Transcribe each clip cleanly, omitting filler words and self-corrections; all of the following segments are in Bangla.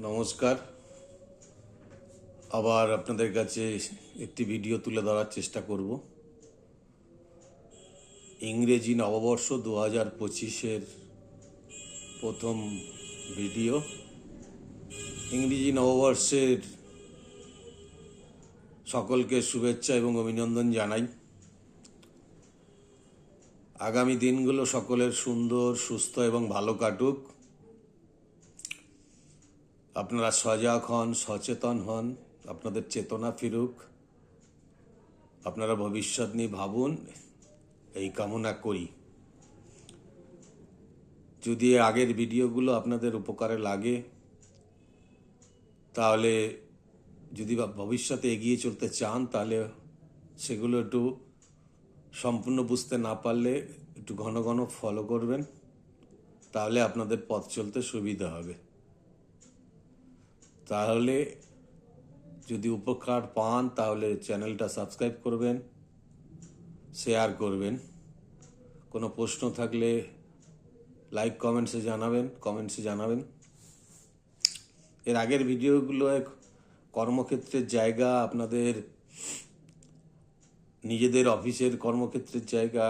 নমস্কার। আবার আপনাদের কাছে একটি ভিডিও তুলে ধরার চেষ্টা করব। ইংরেজি নববর্ষ 2025-এর প্রথম ভিডিও। ইংরেজি নববর্ষের সকলকে শুভেচ্ছা এবং অভিনন্দন জানাই। আগামী দিনগুলো সকলের সুন্দর, সুস্থ এবং ভালো কাটুক। আপনারা সজাগ হন, সচেতন হন, আপনাদের চেতনা ফিরুক, আপনারা ভবিষ্যৎ নিয়ে ভাবুন, এই কামনা করি। যদি আগের ভিডিওগুলো আপনাদের উপকারে লাগে, তাহলে যদি ভবিষ্যতে এগিয়ে চলতে চান, তাহলে সেগুলো একটু সম্পূর্ণ বুঝতে না পারলে একটু ঘন ঘন ফলো করবেন, তাহলে আপনাদের পথ চলতে সুবিধা হবে। তাহলে যদি উপকার পান, তাহলে চ্যানেলটা সাবস্ক্রাইব করবেন, শেয়ার করবেন। কোনো প্রশ্ন থাকলে লাইক কমেন্টসে জানাবেন। এর আগের ভিডিওগুলো কর্মক্ষেত্রের জায়গা, আপনাদের নিজেদের অফিসের কর্মক্ষেত্রের জায়গা,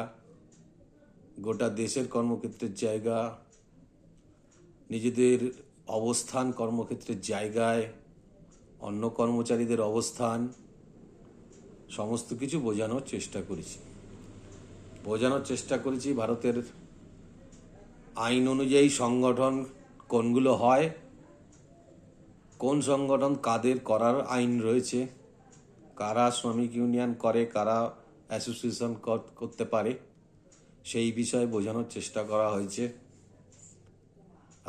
গোটা দেশের কর্মক্ষেত্রের জায়গা, নিজেদের অবস্থান কর্মক্ষেত্রের জায়গায়, অন্য কর্মচারীদের অবস্থান, সমস্ত কিছু বোঝানোর চেষ্টা করেছি। ভারতের আইন অনুযায়ী সংগঠন কোনগুলো হয়, কোন সংগঠন কাদের করার আইন রয়েছে, কারা শ্রমিক ইউনিয়ন করে, কারা অ্যাসোসিয়েশন করতে পারে, সেই বিষয়ে বোঝানোর চেষ্টা করা হয়েছে।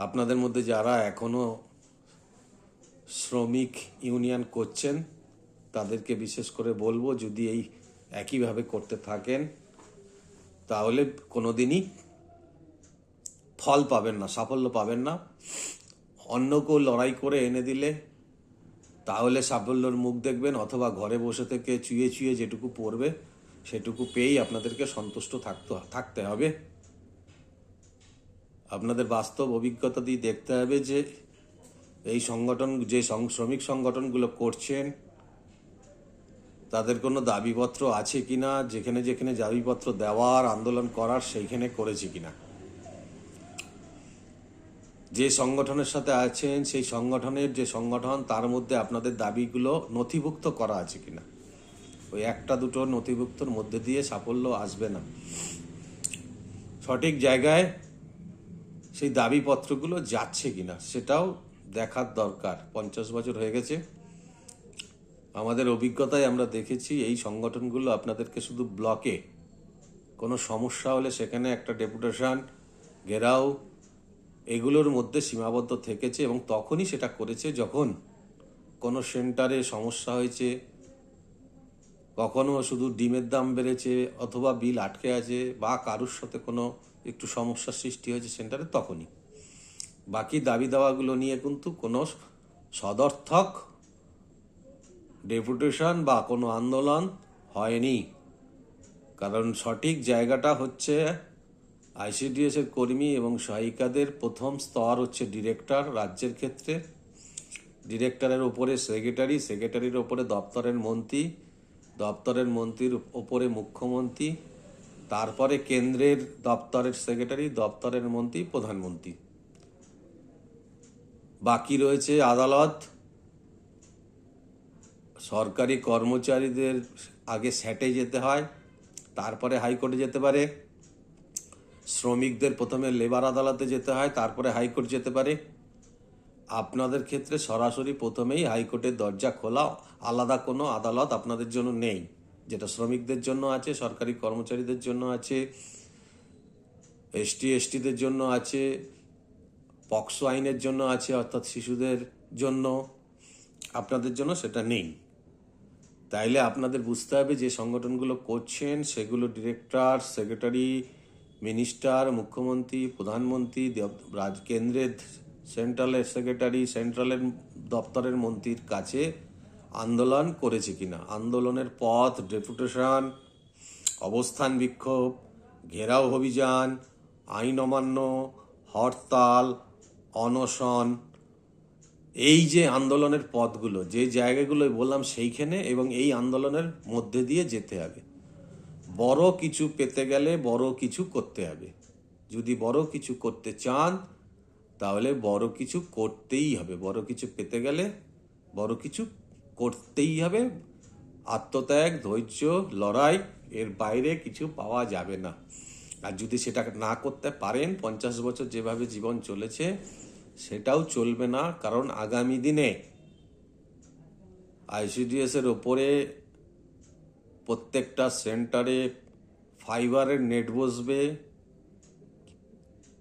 আপনাদের মধ্যে যারা এখনও শ্রমিক ইউনিয়ন করছেন, তাদেরকে বিশেষ করে বলবো, যদি এই একইভাবে করতে থাকেন, তাহলে কোনোদিনই ফল পাবেন না, সাফল্য পাবেন না। অন্যকেও লড়াই করে এনে দিলে তাহলে সাফল্যের মুখ দেখবেন, অথবা ঘরে বসে থেকে চুয়ে যেটুকু পড়বে সেটুকু পেয়েই আপনাদেরকে সন্তুষ্ট থাকতে হবে। আপনাদের বাস্তব অভিজ্ঞতা দিয়ে দেখতে হবে যে এই সংগঠন, যে শ্রমিক সংগঠনগুলো করছেন, তাদের কোনো দাবিপত্র আছে কিনা, যেখানে যেখানে দাবিপত্র দেওয়ার, আন্দোলন করার, সেইখানে করেছে কিনা, যে সংগঠনের সাথে আছেন সেই সংগঠনের যে সংগঠন, তার মধ্যে আপনাদের দাবিগুলো নথিভুক্ত করা আছে কিনা। ওই একটা দুটো নথিভুক্তর মধ্যে দিয়ে সাফল্য আসবে না। সঠিক জায়গায় সেই দাবিপত্রগুলো যাচ্ছে কিনা সেটাও দেখার দরকার। 50 বছর হয়ে গেছে, আমাদের অভিজ্ঞতায় আমরা দেখেছি এই সংগঠনগুলো আপনাদেরকে শুধু ব্লকে কোনো সমস্যা হলে সেখানে একটা ডেপুটেশন, ঘেরাও, এগুলোর মধ্যে সীমাবদ্ধ থেকেছে, এবং তখনই সেটা করেছে যখন কোনো সেন্টারে সমস্যা হয়েছে, কখনো শুধু ডিমের দাম বেড়েছে, অথবা বিল আটকে আছে, বা কারুর সাথে কোনো একটু সমস্যার সৃষ্টি হয়েছে সেন্টারে, তখনই। বাকি দাবি দাওয়াগুলো নিয়ে কিন্তু কোনো সদর্থক ডেপুটেশন বা কোনো আন্দোলন হয়নি। কারণ সঠিক জায়গাটা হচ্ছে আইসিডিএস এর কর্মী এবং সহায়িকাদের প্রথম স্তর হচ্ছে ডিরেক্টর। রাজ্যের ক্ষেত্রে ডিরেক্টরের ওপরে সেক্রেটারি, সেক্রেটারির ওপরে দপ্তরের মন্ত্রী, দপ্তরের মন্ত্রীর ওপরে মুখ্যমন্ত্রী, তারপরে কেন্দ্রের দপ্তরের সেক্রেটারি, দপ্তরের মন্ত্রী, প্রধানমন্ত্রী। বাকি রয়েছে আদালত। সরকারি কর্মচারীদের আগে স্যাটে যেতে হয়, তারপরে হাইকোর্টে যেতে পারে। শ্রমিকদের প্রথমে লেবার আদালতে যেতে হয়, তারপরে হাইকোর্ট যেতে পারে। আপনাদের ক্ষেত্রে সরাসরি প্রথমেই হাইকোর্টের দরজা খোলা, আলাদা কোনো আদালত আপনাদের জন্য নেই। যেটা শ্রমিকদের জন্য আছে, সরকারি কর্মচারীদের জন্য আছে, এসটিদের জন্য আছে, পক্সো আইনের জন্য আছে, অর্থাৎ শিশুদের জন্য, আপনাদের জন্য সেটা নেই। তাইলে আপনাদের বুঝতে হবে যে সংগঠনগুলো করছেন সেগুলো ডিরেক্টর, সেক্রেটারি, মিনিস্টার, মুখ্যমন্ত্রী, প্রধানমন্ত্রী, কেন্দ্রের সেন্ট্রালের সেক্রেটারি, সেন্ট্রালের দপ্তরের মন্ত্রীর কাছে আন্দোলন করেছে কিনা, আন্দোলনের পথ, ডেপুটেশন, অবস্থান বিক্ষোভ, ঘেরাও অভিযান, আইন অমান্য, হরতাল, অনশন, এই যে আন্দোলনের পথগুলো, যে জায়গাগুলো বললাম সেইখানে, এবং এই আন্দোলনের মধ্যে দিয়ে যেতে হবে। বড় কিছু পেতে গেলে বড় কিছু করতে হবে। যদি বড় কিছু করতে চান তাহলে বড় কিছু করতেই হবে। বড় কিছু পেতে গেলে বড় কিছু করতেই হবে। আত্মত্যাগ, ধৈর্য, লড়াই, এর বাইরে কিছু পাওয়া যাবে না। আর যদি সেটা না করতে পারেন, 50 বছর যেভাবে জীবন চলেছে সেটাও চলবে না। কারণ আগামী দিনে আইসিডিএস এর ওপরে প্রত্যেকটা সেন্টারে ফাইবারের নেট বসবে,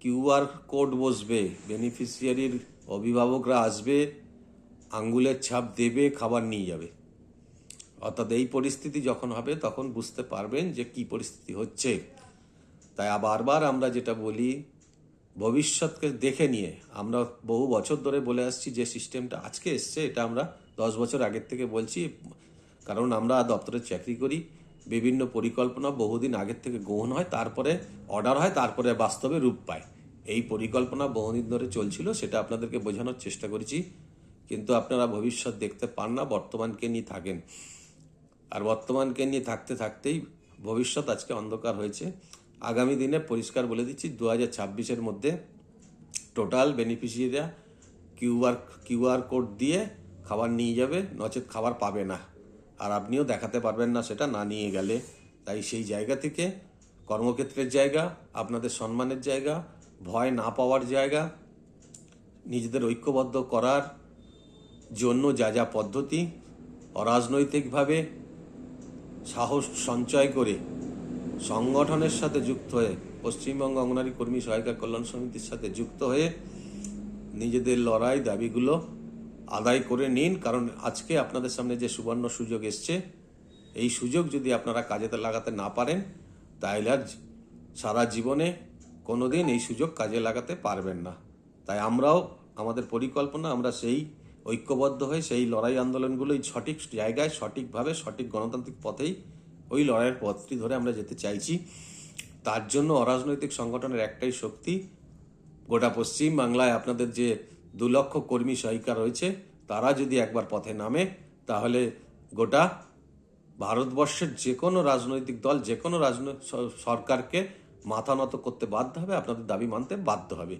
কিউআর কোড বসবে, বেনিফিশিয়ারির অভিভাবকরা আসবে, আঙ্গুলের ছাপ দেবে, খাবার নিয়ে যাবে। অর্থাৎ এই পরিস্থিতি যখন হবে তখন বুঝতে পারবেন যে কি পরিস্থিতি হচ্ছে। তাই বারবার আমরা যেটা বলি, ভবিষ্যৎকে দেখে নিয়ে আমরা বহু বছর ধরে বলে আসছি, যে সিস্টেমটা আজকে এসছে এটা আমরা 10 বছর আগের থেকে বলছি। কারণ আমরা দপ্তরে চাকরি করি, বিভিন্ন পরিকল্পনা বহুদিন আগের থেকে গ্রহণ হয়, তারপরে অর্ডার হয়, তারপরে বাস্তবে রূপ পায়। এই পরিকল্পনা বহুদিন ধরে চলছিল, সেটা আপনাদেরকে বোঝানোর চেষ্টা করেছি। কিন্তু আপনারা ভবিষ্যৎ দেখতে পান না, বর্তমানকে নিয়ে থাকেন। আর বর্তমানকে নিয়ে থাকতে থাকতেই ভবিষ্যৎ আজকে অন্ধকার হয়েছে। আগামী দিনে পরিষ্কার বলে দিচ্ছি, 2026-এর মধ্যে টোটাল বেনিফিশিয়ারিরা কিউআর কোড দিয়ে খাবার নিয়ে যাবে, নচেত খাবার পাবে না। আর আপনিও দেখাতে পারবেন না সেটা না নিয়ে গেলে। তাই সেই জায়গা থেকে কর্মক্ষেত্রের জায়গা, আপনাদের সম্মানের জায়গা, ভয় না পাওয়ার জায়গা, নিজেদের ঐক্যবদ্ধ করার জন্য যা যা পদ্ধতি, অরাজনৈতিকভাবে সাহস সঞ্চয় করে সংগঠনের সাথে যুক্ত হয়ে, পশ্চিমবঙ্গ অঙ্গনারী কর্মী সহায়িকা কল্যাণ সমিতির সাথে যুক্ত হয়ে নিজেদের লড়াই দাবিগুলো আদায় করে নিন। কারণ আজকে আপনাদের সামনে যে সুবর্ণ সুযোগ এসছে, এই সুযোগ যদি আপনারা কাজে লাগাতে না পারেন তাহলে আর সারা জীবনে কোনোদিন এই সুযোগ কাজে লাগাতে পারবেন না। তাই আমরাও আমাদের পরিকল্পনা, আমরা সেই ঐক্যবদ্ধ হয়ে সেই লড়াই আন্দোলনগুলোই সঠিক জায়গায়, সঠিকভাবে, সঠিক গণতান্ত্রিক পথেই ওই লড়াইয়ের পথটি ধরে আমরা যেতে চাইছি। তার জন্য অরাজনৈতিক সংগঠনের একটাই শক্তি, গোটা পশ্চিম বাংলায় আপনাদের যে 2 লক্ষ কর্মী সহায়িকা রয়েছে, তারা যদি একবার পথে নামে তাহলে গোটা ভারতবর্ষের যে কোনো রাজনৈতিক দল, যে কোনো সরকারকে মাথা নত করতে বাধ্য হবে, আপনাদের দাবি মানতে বাধ্য হবে।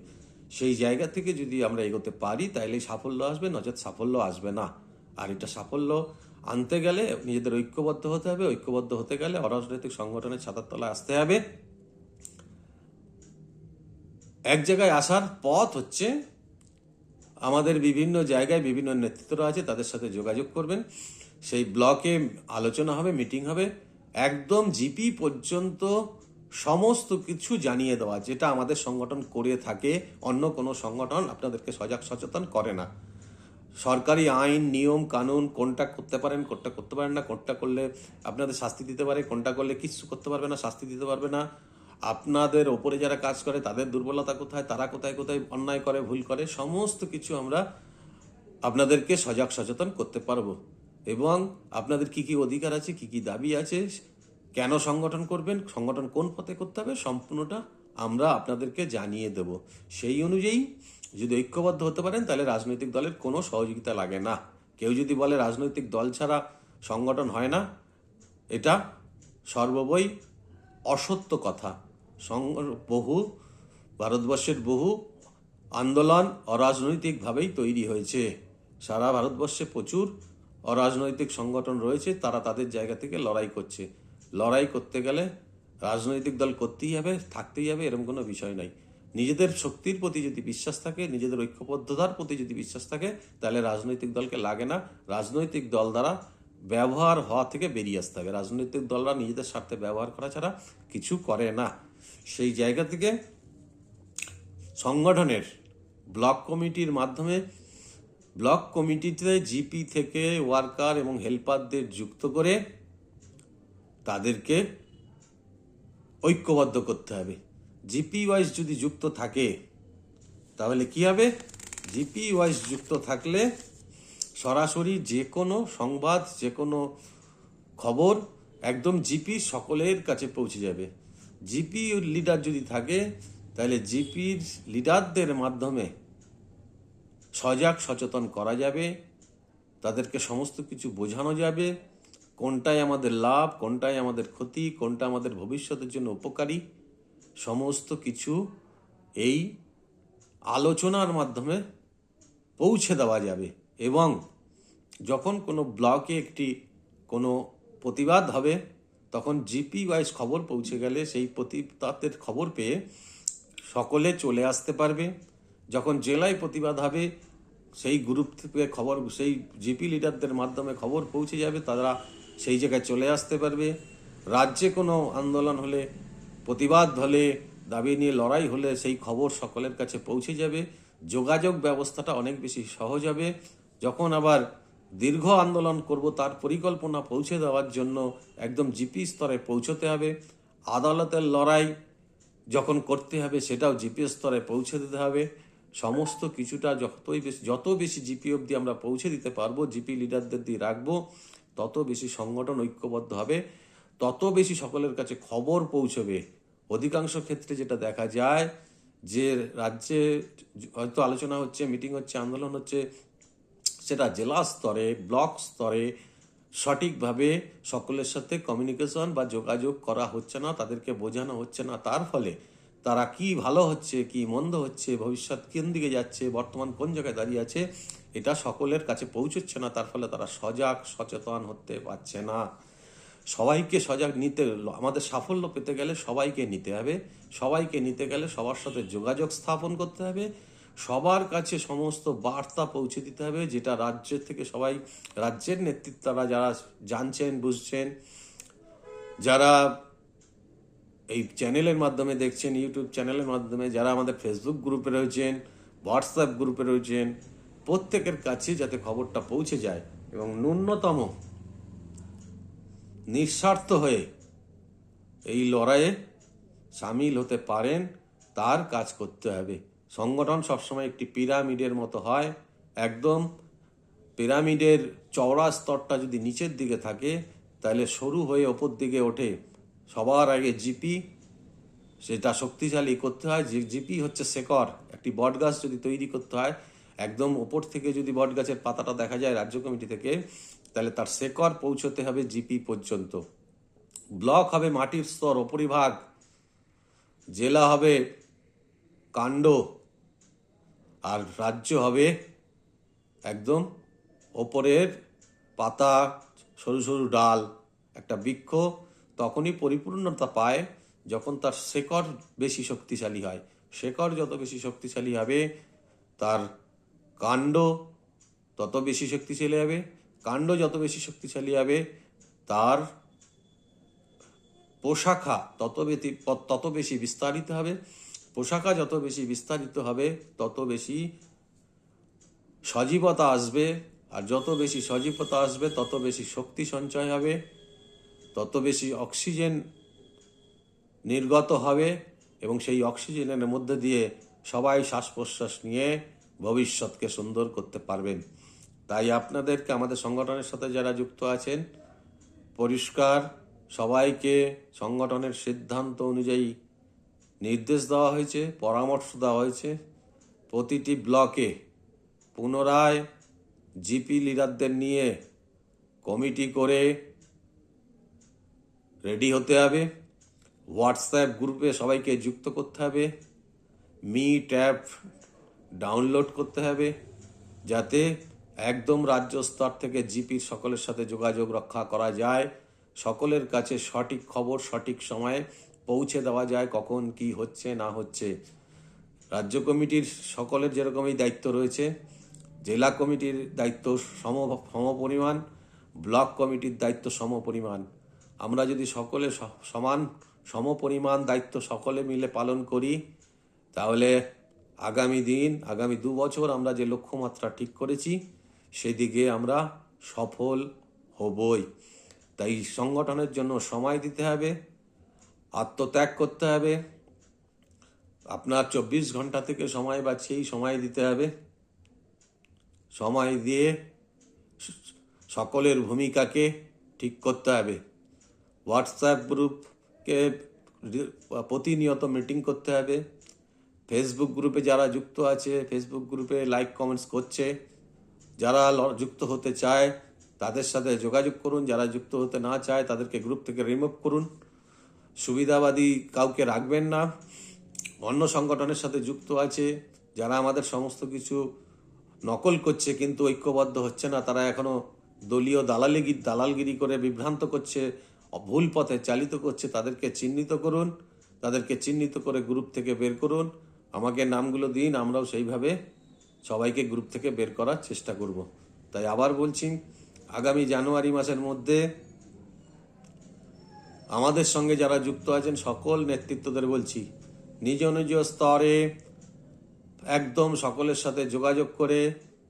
সেই জায়গা থেকে যদি আমরা এগোতে পারি তাহলে সাফল্য আসবে, নচেত সাফল্য আসবে না। আর এটা সাফল্য আনতে গেলে নিজেদের ঐক্যবদ্ধ হতে হবে। ঐক্যবদ্ধ হতে গেলে অরাজনৈতিক সংগঠনের ছাতার তলায় আসতে হবে। এক জায়গায় আসার পথ হচ্ছে, আমাদের বিভিন্ন জায়গায় বিভিন্ন নেতৃত্বরা আছে, তাদের সাথে যোগাযোগ করবেন। সেই ব্লকে আলোচনা হবে, মিটিং হবে, একদম জিপি পর্যন্ত সমস্ত কিছু জানিয়ে দেওয়া, যেটা আমাদের সংগঠন করে থাকে। অন্য কোনো সংগঠন আপনাদেরকে সজাগ সচেতন করে না। সরকারি আইন, নিয়ম, কানুন, কোনটা করতে পারেন, কোনটা করতে পারেন না, কোনটা করলে আপনাদের শাস্তি দিতে পারে, কোনটা করলে কিচ্ছু করতে পারবে না, শাস্তি দিতে পারবে না, আপনাদের ওপরে যারা কাজ করে তাদের দুর্বলতা কোথায়, তারা কোথায় কোথায় অন্যায় করে, ভুল করে, সমস্ত কিছু আমরা আপনাদেরকে সজাগ সচেতন করতে পারবো। এবং আপনাদের কি কি অধিকার আছে, কি কি দাবি আছে, কেন সংগঠন করবেন, সংগঠন কোন পথে করতে হবে, সম্পূর্ণটা আমরা আপনাদেরকে জানিয়ে দেব। সেই অনুযায়ী যদি ঐক্যবদ্ধ হতে পারেন তাহলে রাজনৈতিক দলের কোনো সহযোগিতা লাগে না। কেউ যদি বলে রাজনৈতিক দল ছাড়া সংগঠন হয় না, এটা সর্ববই অসত্য কথা। ভারতবর্ষের বহু আন্দোলন অরাজনৈতিকভাবেই তৈরি হয়েছে। সারা ভারতবর্ষে প্রচুর অরাজনৈতিক সংগঠন রয়েছে, তারা তাদের জায়গা থেকে লড়াই করছে। লড়াই করতে গেলে রাজনৈতিক দল করতেই হবে, থাকতেই হবে, এরকম কোনো বিষয় নাই। নিজেদের শক্তির প্রতি যদি বিশ্বাস থাকে, নিজেদের ঐক্যবদ্ধতার প্রতি যদি বিশ্বাস থাকে, তাহলে রাজনৈতিক দলকে লাগে না। রাজনৈতিক দল দ্বারা ব্যবহার হওয়া থেকে বেরিয়ে আসতে হবে। রাজনৈতিক দলরা নিজেদের স্বার্থে ব্যবহার করা ছাড়া কিছু করে না। সেই জায়গা থেকে সংগঠনের ব্লক কমিটির মাধ্যমে, ব্লক কমিটিতে জিপি থেকে ওয়ার্কার এবং হেল্পারদের যুক্ত করে তাদেরকে ঐক্যবদ্ধ করতে হবে। জিপি ওয়াইজ যদি যুক্ত থাকে তাহলে কি হবে? জিপি ওয়াইজ যুক্ত থাকলে সরাসরি যে কোনো সংবাদ, যে কোনো খবর একদম জিপি সকলের কাছে পৌঁছে যাবে। জিপি লিডার যদি থাকে তাহলে জিপির লিডারদের মাধ্যমে সজাগ সচেতন করা যাবে, তাদেরকে সমস্ত কিছু বোঝানো যাবে, কোনটাই আমাদের লাভ, কোনটাই আমাদের ক্ষতি, কোনটা আমাদের ভবিষ্যতের জন্য উপকারী, সমস্ত কিছু এই আলোচনার মাধ্যমে পৌঁছে দেওয়া যাবে। এবং যখন কোনো ব্লকে কোনো প্রতিবাদ হবে, তখন জিপি ওয়াইজ খবর পৌঁছে গেলে সেই প্রতিবাদের খবর পেয়ে সকলে চলে আসতে পারবে। যখন জেলায় প্রতিবাদ হবে, সেই গ্রুপ থেকে খবর, সেই জিপি লিডারদের মাধ্যমে খবর পৌঁছে যাবে, তারা সেই জায়গায় চলে আসতে পারবে। রাজ্যে কোনো আন্দোলন হলে, প্রতিবাদ হলে, দাবি নিয়ে লড়াই হলে সেই খবর সকলের কাছে পৌঁছে যাবে। যোগাযোগ ব্যবস্থাটা অনেক বেশি সহজ হবে। যখন আবার দীর্ঘ আন্দোলন করব, তার পরিকল্পনা পৌঁছে দেওয়ার জন্য একদম জিপি স্তরে পৌঁছতে হবে। আদালতের লড়াই যখন করতে হবে, সেটাও জিপি স্তরে পৌঁছে দিতে হবে। সমস্ত কিছুটা যত বেশি জিপি অবধি আমরা পৌঁছে দিতে পারবো, জিপি লিডারদের দিয়ে রাখবো, তত বেশি সংগঠন ঐক্যবদ্ধ হবে, তত বেশি সকলের কাছে খবর পৌঁছবে। অধিকাংশ ক্ষেত্রে যেটা দেখা যায় যে রাজ্যে হয়তো আলোচনা হচ্ছে, মিটিং হচ্ছে, আন্দোলন হচ্ছে, সেটা জেলা স্তরে, ব্লক স্তরে সঠিকভাবে সকলের সাথে কমিউনিকেশন বা যোগাযোগ করা হচ্ছে না, তাদেরকে বোঝানো হচ্ছে না। তার ফলে তারা কি ভালো হচ্ছে, কি মন্দ হচ্ছে, ভবিষ্যৎ কোন দিকে যাচ্ছে, বর্তমান কোন জায়গায় দাঁড়িয়ে আছে, এটা সকলের কাছে পৌঁছচ্ছে না। তার ফলে তারা সজাগ সচেতন হতে পারছে না। সবাইকে সজাগ নিতে, আমাদের সাফল্য পেতে গেলে সবাইকে নিতে হবে। সবাইকে নিতে গেলে সবার সাথে যোগাযোগ স্থাপন করতে হবে, সবার কাছে সমস্ত বার্তা পৌঁছে দিতে হবে, যেটা রাজ্যের থেকে সবাই, রাজ্যের নেতৃত্বরা যারা জানছেন, বুঝছেন, যারা এই চ্যানেলের মাধ্যমে দেখছেন, ইউটিউব চ্যানেলের মাধ্যমে, যারা আমাদের ফেসবুক গ্রুপে রয়েছেন, হোয়াটসঅ্যাপ গ্রুপে রয়েছেন, প্রত্যেকের কাছে যাতে খবরটা পৌঁছে যায় এবং ন্যূনতম নিঃস্বার্থ হয়ে এই লড়াইয়ে সামিল হতে পারেন, তার কাজ করতে হবে। সংগঠন সবসময় একটি পিরামিডের মতো হয়। একদম পিরামিডের চওড়া স্তরটা যদি নিচের দিকে থাকে, তাহলে সরু হয়ে ওপর দিকে ওঠে। সবার আগে জিপি, সেটা শক্তিশালী করতে হয়। যে জিপি হচ্ছে শেকড়। একটি বট গাছ যদি তৈরি করতে হয়, একদম ওপর থেকে যদি বট গাছের পাতাটা দেখা যায় রাজ্য কমিটি থেকে, তাহলে তার শেকড় পৌঁছতে হবে জিপি পর্যন্ত। ব্লক হবে মাটির স্তর, উপরিভাগ। জেলা হবে কাণ্ড, আর রাজ্য হবে একদম ওপরের পাতা, সরু সরু ডাল। একটা বৃক্ষ তখনই পরিপূর্ণতা পায় যখন তার শেকড় বেশি শক্তিশালী হয়। শেকড় যত বেশি শক্তিশালী হবে, তার কাণ্ড তত বেশি শক্তিশালী হবে। কাণ্ড যত বেশি শক্তিশালী হবে, তার পোশাখা তত বেশি বিস্তারিত হবে। পোশাখা যত বেশি বিস্তারিত হবে, তত বেশি সজীবতা আসবে। আর যত বেশি সজীবতা আসবে, তত বেশি শক্তি সঞ্চয় হবে, তত বেশি অক্সিজেন নির্গত হবে, এবং সেই অক্সিজেনের মধ্যে দিয়ে সবাই শ্বাস প্রশ্বাস নিয়ে ভবিষ্যৎকে সুন্দর করতে পারবেন। তাই আপনাদেরকে, আমাদের সংগঠনের সাথে যারা যুক্ত আছেন, পরিষ্কার সবাইকে সংগঠনের সিদ্ধান্ত অনুযায়ী নির্দেশ দেওয়া হয়েছে, পরামর্শ দেওয়া হয়েছে। প্রতিটি ব্লকে পুনরায় জিপি লিডারদের নিয়ে কমিটি করে রেডি হতে হবে। হোয়াটসঅ্যাপ গ্রুপে সবাইকে যুক্ত করতে হবে। মিট অ্যাপ ডাউনলোড করতে হবে, যাতে একদম রাজ্য স্তর থেকে জিপির সকলের সাথে যোগাযোগ রক্ষা করা যায়, সকলের কাছে সঠিক খবর সঠিক সময়ে পৌঁছে দেওয়া যায়, কখন কি হচ্ছে না হচ্ছে। রাজ্য কমিটির সকলের যেরকমই দায়িত্ব রয়েছে, জেলা কমিটির দায়িত্ব সমপরিমাণ, ব্লক কমিটির দায়িত্ব সমপরিমাণ। আমরা যদি সকলে সমান সমপরিমাণ দায়িত্ব সকলে মিলে পালন করি, তাহলে আগামী 2 বছর আমরা যে লক্ষ্যমাত্রা ঠিক করেছি, সেদিকে আমরা সফল হবই। তাই সংগঠনের জন্য সময় দিতে হবে, আত্মত্যাগ করতে হবে। আপনার 24 ঘন্টা থেকে সময় বাঁচিয়েই সময় দিতে হবে। সময় দিয়ে সকলের ভূমিকাকে ঠিক করতে হবে। হোয়াটসঅ্যাপ গ্রুপকে প্রতিনিয়ত মিটিং করতে হবে। ফেসবুক গ্রুপে যারা যুক্ত আছে, ফেসবুক গ্রুপে লাইক কমেন্টস করছে, যারা যুক্ত হতে চায় তাদের সাথে যোগাযোগ করুন, যারা যুক্ত হতে না চায় তাদেরকে গ্রুপ থেকে রিমুভ করুন। সুবিধাবাদী কাউকে রাখবেন না। অন্য সংগঠনের সাথে যুক্ত আছে যারা আমাদের সমস্ত কিছু নকল করছে কিন্তু ঐক্যবদ্ধ হচ্ছে না, তারা এখনো দলীয় দালালগিরি করে বিভ্রান্ত করছে, ভুল পথে চালিত করছে, তাদেরকে চিহ্নিত করুন। তাদেরকে চিহ্নিত করে গ্রুপ থেকে বের করুন। আমাকে নামগুলো দিন, আমরাও সেইভাবে সবাইকে গ্রুপ থেকে বের করার চেষ্টা করব। তাই আবার বলছি, আগামী জানুয়ারি মাসের মধ্যে আমাদের সঙ্গে যারা যুক্ত আছেন সকল নেতৃত্বদের বলছি, নিজ নিজ স্তরে একদম সকলের সাথে যোগাযোগ করে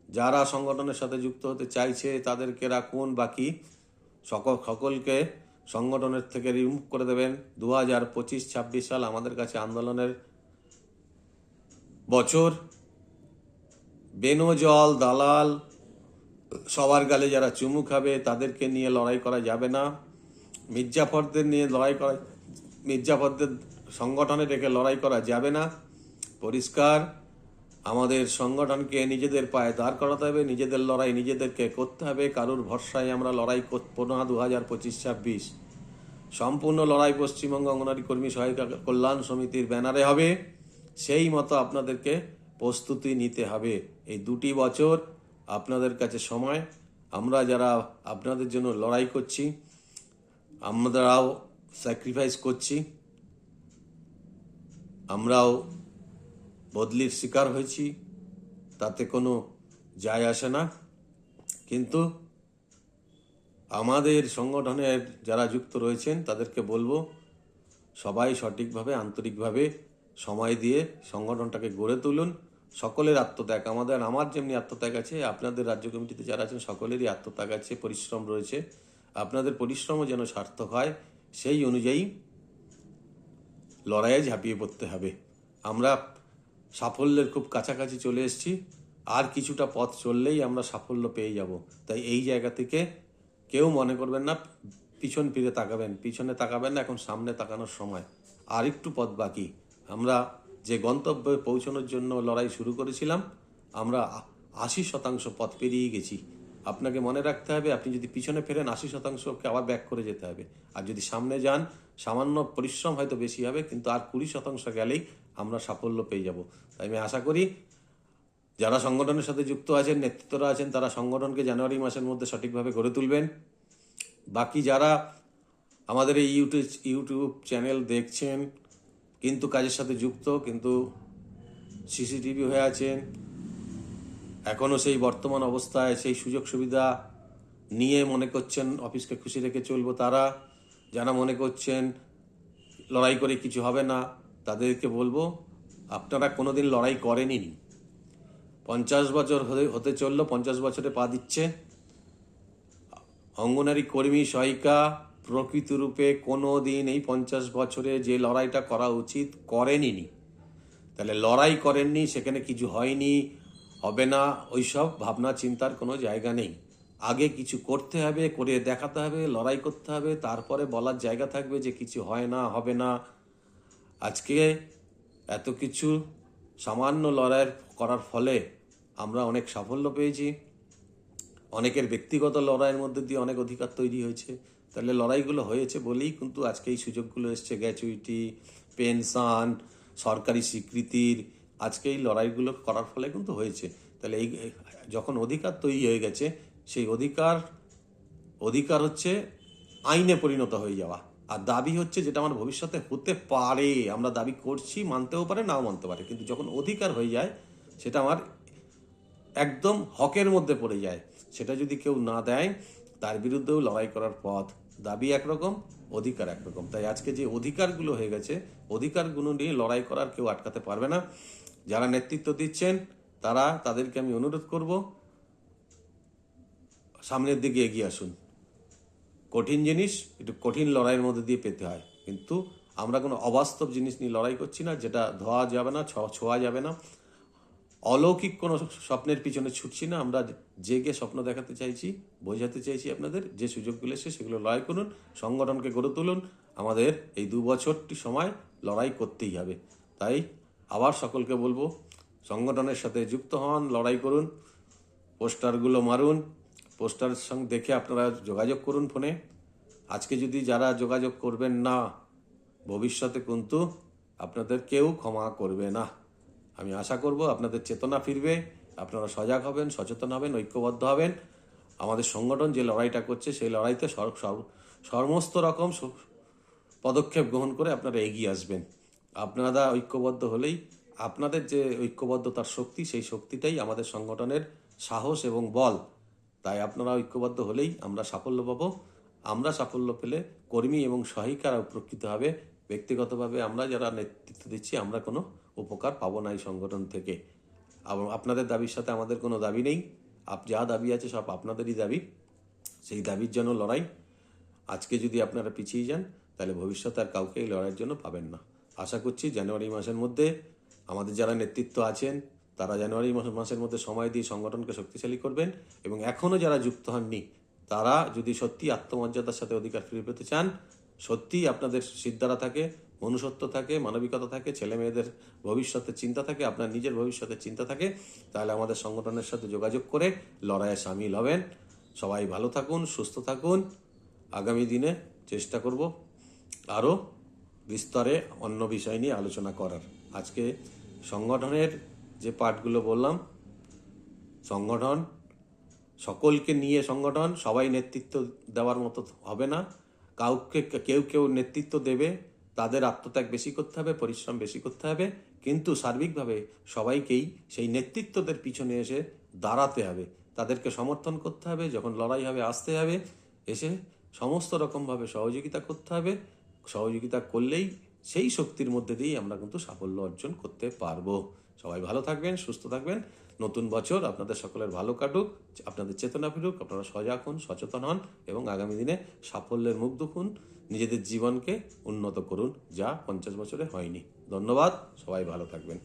যারা সংগঠনের সাথে যুক্ত হতে চাইছে তাদেরকে রাখুন, বাকি সকলকে সংগঠনের থেকে রিমুভ করে দেবেন। 2025-26 সাল আমাদের কাছে আন্দোলনের বছর। বেনজল দালাল সবার গালে যারা চুমু খাবে তাদেরকে নিয়ে লড়াই করা যাবে না। মির্জাফরদের নিয়ে লড়াই করা, মির্জাফরদের সংগঠনে রেখে লড়াই করা যাবে না। পরিষ্কার, আমাদের সংগঠনকে নিজেদের পায়ে দাঁড় করাতে হবে, নিজেদের লড়াই নিজেদেরকে করতে হবে। কারুর ভরসায় আমরা লড়াই করবো না। 2025-26 সম্পূর্ণ লড়াই পশ্চিমবঙ্গ অঙ্গনারী কর্মী সহায়িকা কল্যাণ সমিতির ব্যানারে হবে। সেই মতো আপনাদেরকে প্রস্তুতি নিতে হবে। এই 2টি বছর আপনাদের কাছে সময়। আমরা যারা আপনাদের জন্য লড়াই করছি, আমরাও স্যাক্রিফাইস করছি, আমরাও বদলির শিকার হয়েছি, তাতে কোনো যায় আসে না। কিন্তু আমাদের সংগঠনের যারা যুক্ত রয়েছেন তাদেরকে বলবো, সবাই সঠিকভাবে আন্তরিকভাবে সময় দিয়ে সংগঠনটাকে গড়ে তুলুন। সকলের আত্মত্যাগ, আমার যেমনি আত্মত্যাগ আছে, আপনাদের রাজ্য কমিটিতে যারা আছেন সকলেরই আত্মত্যাগ আছে, পরিশ্রম রয়েছে। আপনাদের পরিশ্রমও যেন সার্থক হয় সেই অনুযায়ী লড়াইয়ে ঝাঁপিয়ে পড়তে হবে। আমরা সাফল্যের খুব কাছাকাছি চলে এসেছি, আর কিছুটা পথ চললেই আমরা সাফল্য পেয়ে যাব। তাই এই জায়গা থেকে কেউ মনে করবেন না পিছন ফিরে তাকাবেন, পিছনে তাকাবেন না, এখন সামনে তাকানোর সময়। আর একটু পথ বাকি। আমরা যে গন্তব্যে পৌঁছানোর জন্য লড়াই শুরু করেছিলাম, আমরা 80% পথ পেরিয়ে গেছি। আপনাকে মনে রাখতে হবে, আপনি যদি পিছনে ফেরেন 80%কে আবার ব্যাক করে যেতে হবে। আর যদি সামনে যান, সামান্য পরিশ্রম হয়তো বেশি হবে, কিন্তু আর 20% গেলেই আমরা সাফল্য পেয়ে যাব। তাই আমি আশা করি যারা সংগঠনের সাথে যুক্ত আছেন, নেতৃত্বরা আছেন, তারা সংগঠনকে জানুয়ারি মাসের মধ্যে সঠিকভাবে গড়ে তুলবেন। বাকি যারা আমাদের এই ইউটিউব চ্যানেল দেখছেন কিন্তু কাজের সাথে যুক্ত, কিন্তু সিসিটিভি হয়ে আছেন, এখনও সেই বর্তমান অবস্থায় সেই সুযোগ সুবিধা নিয়ে মনে করছেন অফিসকে খুশি রেখে চলবো, তারা যারা মনে করছেন লড়াই করে কিছু হবে না, তাদেরকে বলবো আপনারা কোনোদিন লড়াই করেনই। 50 বছর হতে চললো, 50 বছরে পা দিচ্ছে। অঙ্গনারী কর্মী সহায়িকা প্রকৃত রূপে কোনো দিন এই 50 বছরে যে লড়াইটা করা উচিত করেনি। তাহলে লড়াই করেননি, সেখানে কিছু হয়নি, হবে না, ওইসব ভাবনা চিন্তার কোনো জায়গা নেই। আগে কিছু করতে হবে, করে দেখাতে হবে, লড়াই করতে হবে, তারপরে বলার জায়গা থাকবে যে কিছু হয় না, হবে না। আজকে এত কিছু সামান্য লড়াই করার ফলে আমরা অনেক সাফল্য পেয়েছি। অনেকের ব্যক্তিগত লড়াইয়ের মধ্যে দিয়ে অনেক অধিকার তৈরি হয়েছে। তাহলে লড়াইগুলো হয়েছে বলেই কিন্তু আজকে এই সুযোগগুলো এসছে, গ্র্যাচুইটি, পেনশন, সরকারি স্বীকৃতির, আজকে এই লড়াইগুলো করার ফলে কিন্তু হয়েছে। তাহলে এই যখন অধিকার তৈরি হয়ে গেছে, সেই অধিকার হচ্ছে আইনে পরিণত হয়ে যাওয়া। আর দাবি হচ্ছে যেটা আমার ভবিষ্যতে হতে পারে, আমরা দাবি করছি, মানতেও পারে নাও মানতে পারে, কিন্তু যখন অধিকার হয়ে যায় সেটা আমার একদম হকের মধ্যে পড়ে যায়। সেটা যদি কেউ না দেয়, তার বিরুদ্ধেও লড়াই করার পথ। দাবি একরকম, অধিকার একরকম। তাই আজকে যে অধিকারগুলো হয়ে গেছে, অধিকারগুলো নিয়ে লড়াই করার কেউ আটকাতে পারবে না। যারা নেতৃত্ব দিচ্ছেন তাদেরকে আমি অনুরোধ করব, সামনের দিকে এগিয়ে আসুন। কঠিন জিনিস একটু কঠিন লড়াইয়ের মধ্যে দিয়ে পেতে হয়, কিন্তু আমরা কোনো অবাস্তব জিনিস নিয়ে লড়াই করছি না, যেটা ধোয়া যাবে না, ছোঁয়া যাবে না। অলৌকিক কোনো স্বপ্নের পিছনে ছুটছি না, আমরা জেগে স্বপ্ন দেখাতে চাইছি, বোঝাতে চাইছি আপনাদের। যে সুযোগগুলো এসে সেগুলো লড়াই করুন, সংগঠনকে গড়ে তুলুন। আমাদের এই 2 বছরটি সময় লড়াই করতেই হবে। তাই আবার সকলকে বলবো সংগঠনের সাথে যুক্ত হন, লড়াই করুন, পোস্টারগুলো মারুন, পোস্টারের সঙ্গে দেখে আপনারা যোগাযোগ করুন ফোনে। আজকে যদি যারা যোগাযোগ করবেন না, ভবিষ্যতে কিন্তু আপনাদের কেউ ক্ষমা করবে না। আমি আশা করব আপনাদের চেতনা ফিরবে, আপনারা সজাগ হবেন, সচেতন হবেন, ঐক্যবদ্ধ হবেন। আমাদের সংগঠন যে লড়াইটা করছে সেই লড়াইতে সমস্ত রকম পদক্ষেপ গ্রহণ করে আপনারা এগিয়ে আসবেন। আপনারা ঐক্যবদ্ধ হলেই আপনাদের যে ঐক্যবদ্ধতার শক্তি, সেই শক্তিটাই আমাদের সংগঠনের সাহস এবং বল। তাই আপনারা ঐক্যবদ্ধ হলেই আমরা সাফল্য পাবো। আমরা সাফল্য পেলে কর্মী এবং সহায়িকারা উপকৃত হবে। ব্যক্তিগতভাবে আমরা যারা নেতৃত্ব দিচ্ছি আমরা কোনো উপকার পাবো না এই সংগঠন থেকে। আপনাদের দাবির সাথে আমাদের কোনো দাবি নেই। যা দাবি আছে সব আপনাদেরই দাবি। সেই দাবির জন্য লড়াই। আজকে যদি আপনারা পিছিয়ে যান তাহলে ভবিষ্যতে আর কাউকে এই লড়াইয়ের জন্য পাবেন না। আশা করছি জানুয়ারি মাসের মধ্যে আমাদের যারা নেতৃত্ব আছেন তারা জানুয়ারি মাসের মধ্যে সময় দিয়ে সংগঠনকে শক্তিশালী করবেন, এবং এখনও যারা যুক্ত হননি তারা যদি সত্যি আত্মমর্যাদার সাথে অধিকার ফিরে পেতে চান, সত্যিই আপনাদের সিদ্ধারা থাকে, মনুষ্যত্ব থাকে, মানবিকতা থাকে, ছেলে মেয়েদের ভবিষ্যতের চিন্তা থাকে, আপনার নিজের ভবিষ্যতের চিন্তা থাকে, তাহলে আমাদের সংগঠনের সাথে যোগাযোগ করে লড়াইয়ে সামিল হবেন। সবাই ভালো থাকুন, সুস্থ থাকুন। আগামী দিনে চেষ্টা করব আরও বিস্তরে অন্য বিষয় নিয়ে আলোচনা করার। আজকে সংগঠনের যে পার্টগুলো বললাম, সংগঠন সকলকে নিয়ে সংগঠন, সবাই নেতৃত্ব দেওয়ার মতো হবে না। কেউ নেতৃত্ব দেবে, তাদের আত্মত্যাগ বেশি করতে হবে, পরিশ্রম বেশি করতে হবে, কিন্তু সার্বিকভাবে সবাইকেই সেই নেতৃত্বদের পিছনে এসে দাঁড়াতে হবে, তাদেরকে সমর্থন করতে হবে, যখন লড়াই হবে আসতে হবে, এসে সমস্ত রকমভাবে সহযোগিতা করতে হবে। সহযোগিতা করলেই সেই শক্তির মধ্যে দিয়েই আমরা কিন্তু সাফল্য অর্জন করতে পারবো। সবাই ভালো থাকবেন, সুস্থ থাকবেন। নতুন বছর আপনাদের সকলের ভালো কাটুক, আপনাদের চেতনা ফিরুক, আপনারা সজাগ হন, সচেতন হন এবং আগামী দিনে সাফল্যের মুখ দেখুন, নিজেদের জীবনকে উন্নত করুন, যা 50 বছরে হয়নি। ধন্যবাদ, সবাই ভালো থাকবেন।